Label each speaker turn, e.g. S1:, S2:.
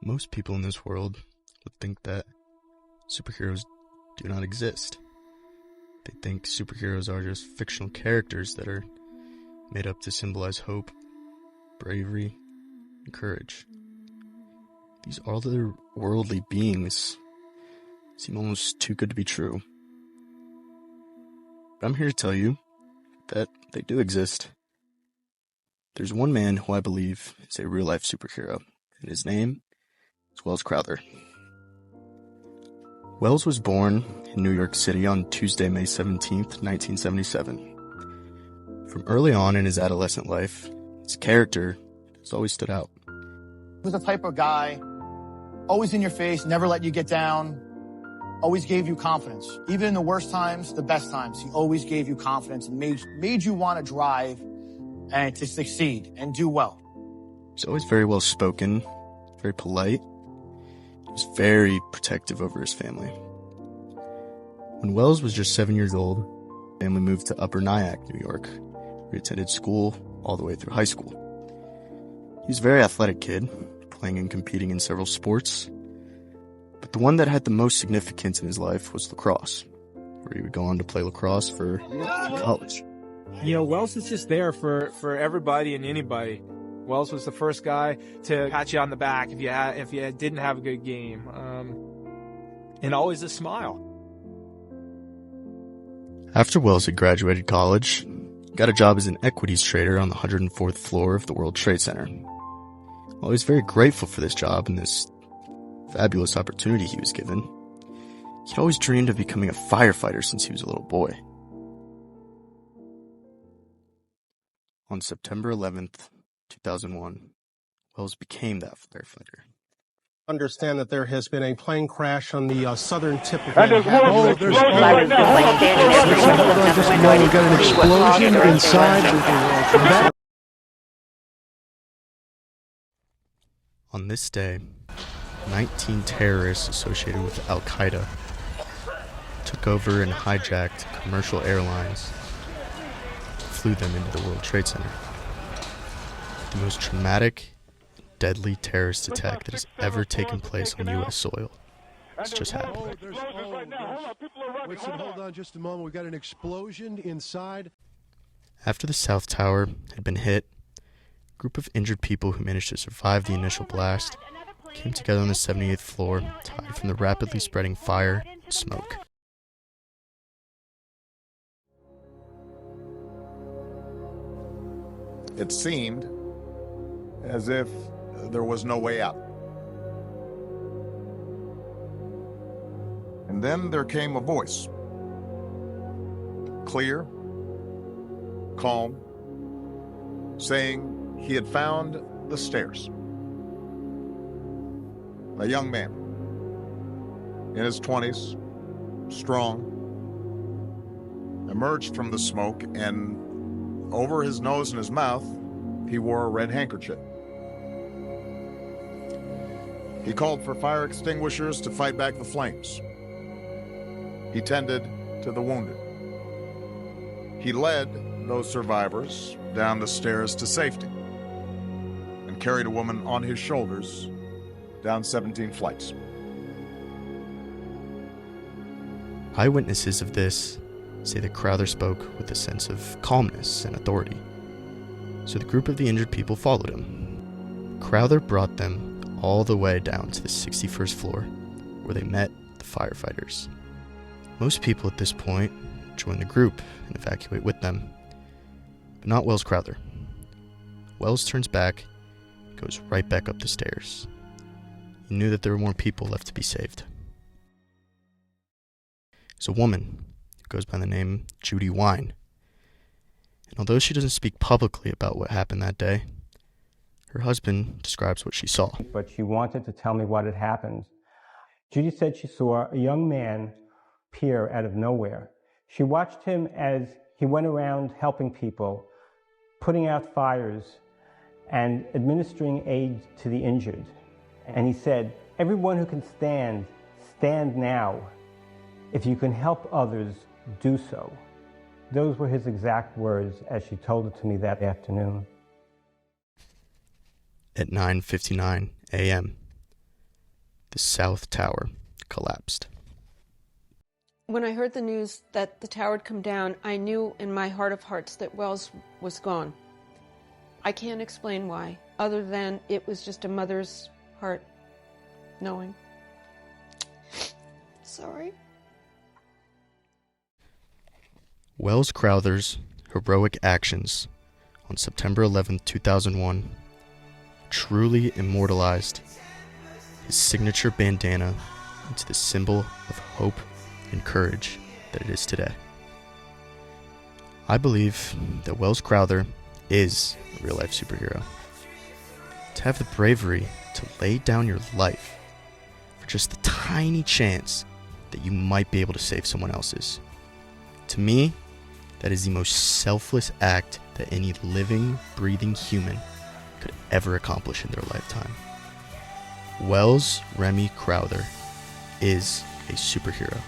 S1: Most people in this world would think that superheroes do not exist. They think superheroes are just fictional characters that are made up to symbolize hope, bravery, and courage. These otherworldly beings seem almost too good to be true. But I'm here to tell you that they do exist. There's one man who I believe is a real-life superhero, and his name is Wells Crowther. Wells was born in New York City on Tuesday, May 17th, 1977. From early on in his adolescent life, his character has always stood out.
S2: He was the type of guy, always in your face, never let you get down, always gave you confidence. Even in the worst times, the best times, he always gave you confidence and made you want to drive and to succeed and do well.
S1: He's always very well spoken, very polite. He was very protective over his family. When Wells was just 7 years old, the family moved to Upper Nyack, New York, where he attended school all the way through high school. He was a very athletic kid, playing and competing in several sports. But the one that had the most significance in his life was lacrosse, where he would go on to play lacrosse for college.
S3: You know, Wells is just there for everybody and anybody. Wells was the first guy to pat you on the back if you didn't have a good game, and always a smile.
S1: After Wells had graduated college, he got a job as an equities trader on the 104th floor of the World Trade Center. While he was very grateful for this job and this fabulous opportunity he was given, he'd always dreamed of becoming a firefighter since he was a little boy. On September 11th, 2001, Wells became that firefighter.
S4: Understand that there has been a plane crash on the southern tip of
S5: Manhattan.
S4: Oh,
S5: there's right now. We got an explosion inside.
S1: On this day, 19 terrorists associated with Al-Qaeda took over and hijacked commercial airlines, flew them into the World Trade Center. The most traumatic, deadly terrorist attack that has ever taken place on U.S. soil. It's just happened.
S5: Hold on just a moment. We got an explosion inside.
S1: After the South Tower had been hit, a group of injured people who managed to survive the initial blast came together on the 78th floor to hide from the rapidly spreading fire and smoke.
S6: It seemed as if there was no way out. And then there came a voice, clear, calm, saying he had found the stairs. A young man in his 20s, strong, emerged from the smoke, and over his nose and his mouth, he wore a red handkerchief. He called for fire extinguishers to fight back the flames. He tended to the wounded. He led those survivors down the stairs to safety and carried a woman on his shoulders down 17 flights.
S1: Eyewitnesses of this say that Crowther spoke with a sense of calmness and authority, so the group of the injured people followed him. Crowther brought them all the way down to the 61st floor, where they met the firefighters. Most people at this point join the group and evacuate with them, but not Wells Crowther. Wells turns back and goes right back up the stairs. He knew that there were more people left to be saved. There's a woman who goes by the name Judy Wine, and although she doesn't speak publicly about what happened that day, her husband describes what she saw.
S7: But she wanted to tell me what had happened. Judy said she saw a young man appear out of nowhere. She watched him as he went around helping people, putting out fires, and administering aid to the injured. And he said, "Everyone who can stand, stand now. If you can help others, do so." Those were his exact words as she told it to me that afternoon.
S1: At 9:59 a.m., the South Tower collapsed.
S8: When I heard the news that the tower had come down, I knew in my heart of hearts that Wells was gone. I can't explain why, other than it was just a mother's heart knowing. Sorry.
S1: Wells Crowther's heroic actions on September 11, 2001 truly immortalized his signature bandana into the symbol of hope and courage that it is today. I believe that Wells Crowther is a real-life superhero. To have the bravery to lay down your life for just the tiny chance that you might be able to save someone else's. To me, that is the most selfless act that any living, breathing human could ever accomplish in their lifetime. Wells Remy Crowther is a superhero.